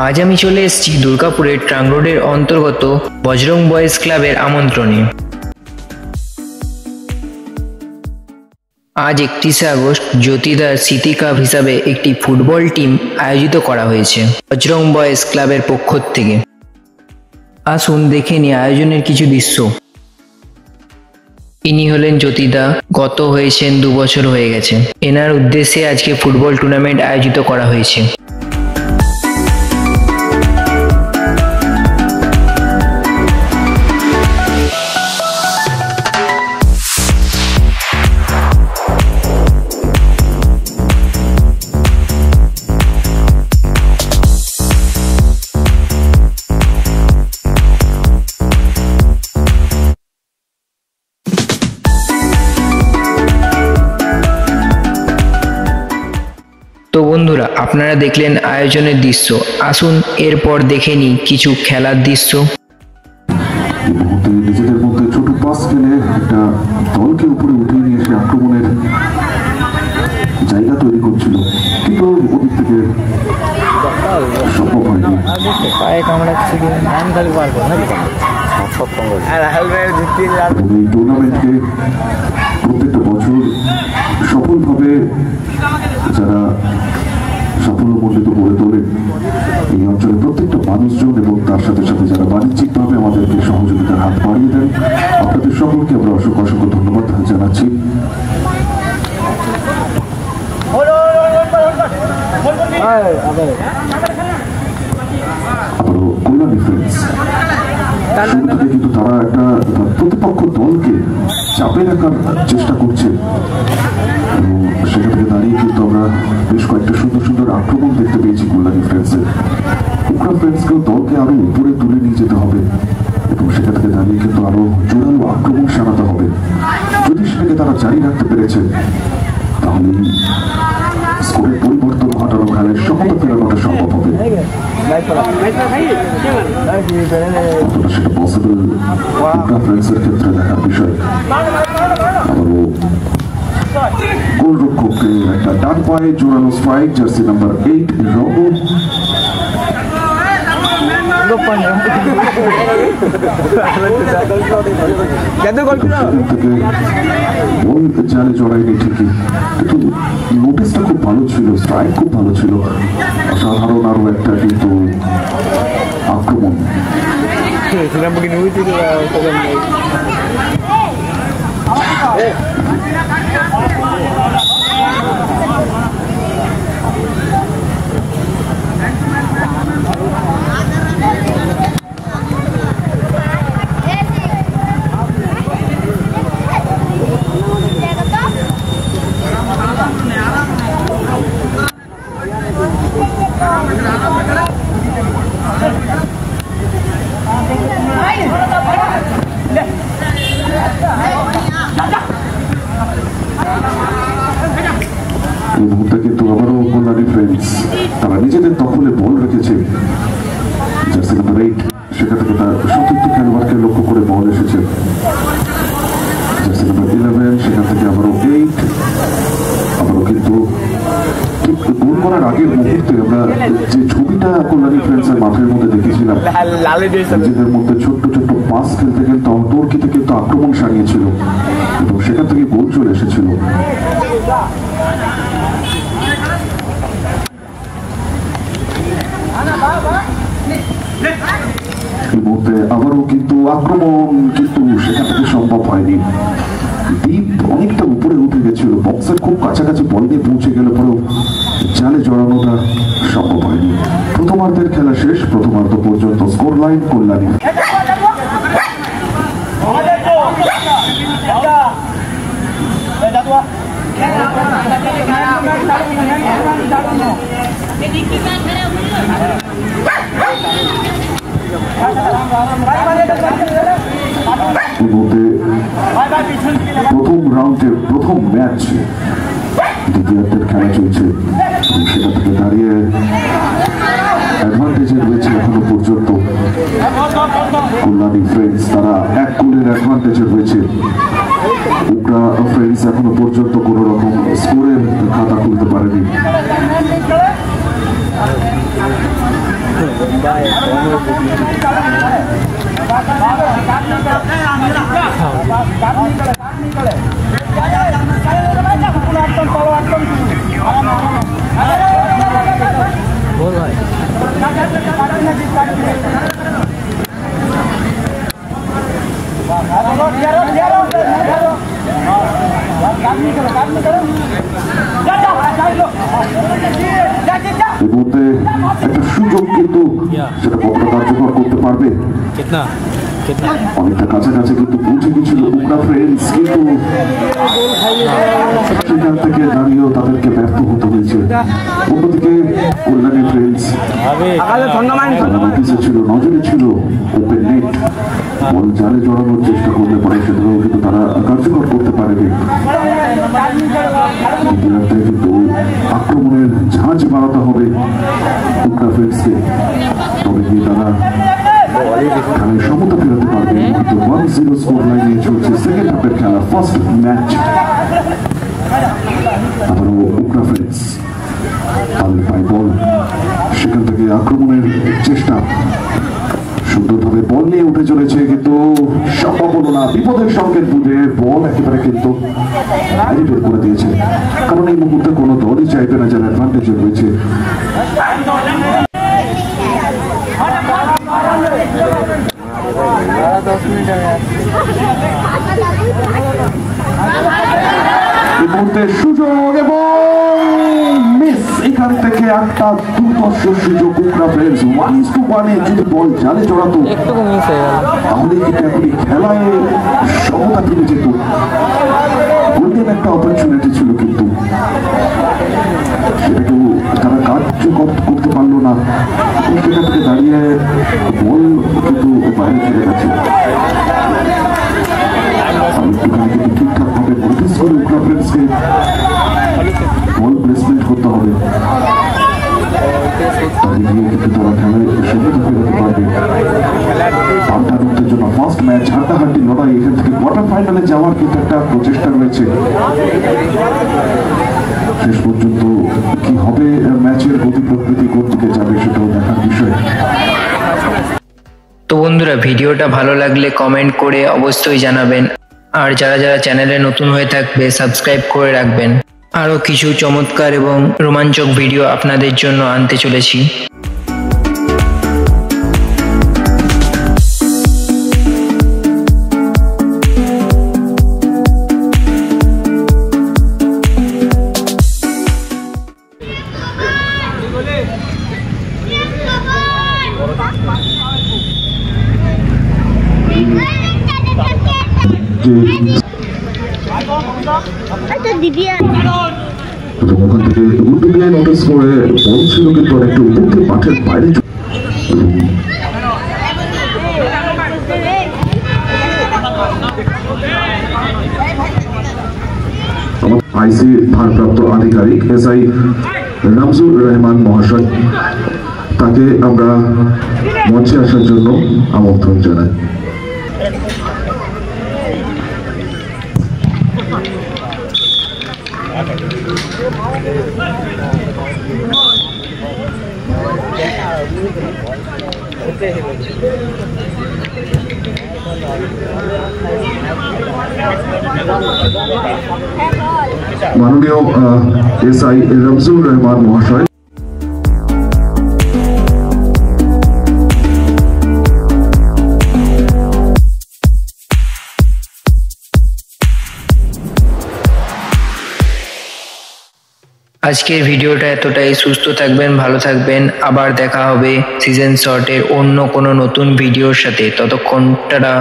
আজ আমি চলে এসেছি দুর্গাপুরের ট্রাঙ্ক রোডের অন্তর্গত বজরং বয়েজ ক্লাবের আমন্ত্রণে। আজ 31শে আগস্ট জ্যোতিদার স্মৃতি কাপ হিসাবে একটি ফুটবল টিম আয়োজিত করা হয়েছে বজরং বয়েজ ক্লাবের পক্ষ থেকে। আসুন দেখে নিই আয়োজনের কিছু দৃশ্য। ইনি হলেন জ্যোতিদা, গত হয়েছেন 2 বছর হয়ে গেছে। এনার উদ্দেশ্যে আজকে ফুটবল টুর্নামেন্ট আয়োজিত করা হয়েছে। তো বন্ধুরা, আপনারা দেখলেন আয়োজনের দৃশ্য। আসুন এরপর দেখে নিই কিছু খেলার দৃশ্য। নিজেদের মধ্যে ছোট পাস খেলে একটা দলকে উপরে উঠিয়ে নিয়ে এসে আক্রমণের জায়গা তৈরি করছিল, কিন্তু ওদিক থেকে সম্ভব হয়নি। এই টুর্নামেন্টকে প্রত্যেকটা বছর সফলভাবে যারা সাফল্যমণ্ডিত করে তোলে এই অঞ্চলের প্রত্যেকটা মানুষজন এবং তার সাথে সাথে যারা বাণিজ্যিকভাবে আমাদেরকে সহযোগিতার হাত বাড়িয়ে দেন, আপনাদের সকলকে আমরা অসংখ্য অসংখ্য ধন্যবাদ জানাচ্ছি। আবারও কল্যাণী ফ্রেন্ডস কিন্তু তারা একটা প্রতিপক্ষ দলকে চাপে রাখার চেষ্টা করছে এবং সেটা থেকে দাঁড়িয়ে কিন্তু আমরা বেশ কয়েকটা সুন্দর সুন্দর আক্রমণ দেখতে পেয়েছি কল্যাণী ফ্রেন্ডসের। উকরা ফ্রেন্ডসকেও দলকে আরো উপরে তুলে নিয়ে যেতে হবে এবং সেটা থেকে দাঁড়িয়ে কিন্তু আরো জোরালো আক্রমণ সারাতে হবে। যদি সেটাকে তারা জারি রাখতে পেরেছে তাহলে স্কোরের পরিবর্তন ঘটানো, খেলায় সমতা ফেরানোটা সম্ভব হবে। সেটা পসিবল উকরা ফ্রেন্ডসের ক্ষেত্রে দেখার বিষয়। আবারও গোলরক্ষকের একটা ডান পায়ে জোরালো স্ট্রাইক, জার্সি নাম্বার 8 রঘু। জালে জড়াইনি ঠিকই, কিন্তু নোটিসটা খুব ভালো ছিল, স্ট্রাইক খুব ভালো ছিল। অসাধারণ আরো একটা কিন্তু আক্রমণ। এই মুহূর্তে কিন্তু আবারও কল্যাণী ফ্রেন্ডস তারা নিজেদের দখলে বল রেখেছে। জার্সি নাম্বার 8 সেখান থেকে তার সতীর্থ খেলোয়াড়কে লক্ষ্য করে বল এসেছে। জার্সি নাম্বার 11 সেখান থেকে আবারও 8। আবারও কিন্তু ঠিক গোল করার আগের মুহূর্তে আমরা যে ছবিটা কল্যাণী ফ্রেন্ডসের মাঠের মধ্যে দেখেছিলাম, নিজেদের মধ্যে ছোট্ট ছোট্ট পাস খেলতে খেলতে অন্তর্কিতে কিন্তু আক্রমণ সারিয়েছিল এবং সেখান থেকে গোল চলে এসেছিল। এই মুহূর্তে আবারও কিন্তু আক্রমণ, কিন্তু সেখান থেকে সম্ভব হয়নি। দ্বীপ অনেকটা উপরে উঠে গেছিল, বক্সের খুব কাছাকাছি বল দিয়ে পৌঁছে গেলে পরেও জালে জড়ানোটা সম্ভব হয়নি। প্রথমার্ধের খেলা শেষ। প্রথমার্ধ পর্যন্ত স্কোর লাইন কল্যাণী। প্রথম রাউন্ডের প্রথম ম্যাচ, দ্বিতীয়ার্ধের খেলা চলছে এবং সেটা থেকে দাঁড়িয়ে অ্যাডভান্টেজে রয়েছে এখনো পর্যন্ত কল্যাণী ফ্রেন্ডস। তারা 1 গোলের অ্যাডভান্টেজে রয়েছে। উকরা ফ্রেন্ডস এখনো পর্যন্ত কোন রকম স্কোরের খাতা খুলতে পারেনি। মধ্যে একটা সুযোগ, কিন্তু সেটা কতটা কার্যকর করতে পারবে অনেকটা কাছাকাছি কিন্তু পৌঁছে গেছিল উকরা ফ্রেন্ডস, কিন্তু সেখান থেকে দাঁড়িয়েও তাদেরকে ব্যর্থ হতে হয়েছে। অন্যদিকে কল্যাণী ফ্রেন্ডস ছিল, নজরে ছিল ওপেন নেট, বল জালে জড়ানোর চেষ্টা করতে পারে, সেটাও কিন্তু তারা কার্যকর করতে পারেনি। কিন্তু আক্রমণের ঝাঁজ বাড়াতে হবে উকরা ফ্রেন্ডসকে, তবে গিয়ে তারা খেলায় সমতা ফেরাতে পারবে। 1-0 স্কোর লাইনে চলছে সেকেন্ড হাফের খেলা, ফার্স্ট ম্যাচ। আবারও উকরা ফ্রেন্ডস পায় বল, সেখান থেকে আক্রমণের চেষ্টা, সুন্দরভাবে বল নিয়ে উঠে চলেছে, কিন্তু সম্ভব হলো না। বিপদের সংকেত বুঝে বল একেবারে কিন্তু বের করে দিয়েছে, কারণ এই মুহূর্তে কোনো দলই চাইবে না যারা অ্যাডভান্টেজে রয়েছে। সুযোগ এবং মিস, এখান থেকে একটা দুর্দর্শ সুযোগ উকরা ফ্রেন্ডস 1-1 যদি বল জালে জড়াতো তাহলে কিন্তু এখন খেলায় সমতা ফিরে যেত। গোল্ডেন একটা অপরচুনিটি ছিল, কিন্তু সেটাকেও তারা কার্যকর করতে পারলো না। সেখান থেকে দাঁড়িয়ে বল কিন্তু বাইরে ফিরে গেছে। ঠিকঠাক ভাবে নোটিস করে উকরা ফ্রেন্ডসকে বল প্লেসমেন্ট করতে হবে, কিন্তু তারা খেলায় সমতা ফেরাতে পারবে। জন্য ফার্স্ট ম্যাচ, হাড্ডাহাড্ডি লড়াই, এখান থেকে কোয়ার্টার ফাইনালে যাওয়ার কিন্তু একটা প্রচেষ্টা রয়েছে। শেষ পর্যন্ত কি হবে ম্যাচের গতি প্রকৃতি, কোন দিকে যাবে সেটাও দেখার বিষয়। তো বন্ধুরা, ভিডিওটা ভালো লাগলে কমেন্ট করে অবশ্যই জানাবেন, আর যারা যারা চ্যানেলে নতুন হয়ে থাকবে সাবস্ক্রাইব করে রাখবেন। আরও কিছু চমৎকার এবং রোমাঞ্চক ভিডিও আপনাদের জন্য আনতে চলেছি। ওখান থেকে গুড্ডুকে নোটিস করে বল ছিল, কিন্তু অনেকটা উপর মাঠের বাইরে। আইসি ভারপ্রাপ্ত আধিকারিক SI রামজুর রহমান মহাশয়, তাকে আমরা মঞ্চে আসার জন্য আমন্ত্রণ জানাই। মাননীয় SI রামজুর রহমান মহাশয়, আজকের ভিডিওটা এতটাই। সুস্থ থাকবেন, ভালো থাকবেন, আবার দেখা হবে সিজন শর্টের অন্য কোনো নতুন ভিডিওর সাথে। ততক্ষণ টাটা।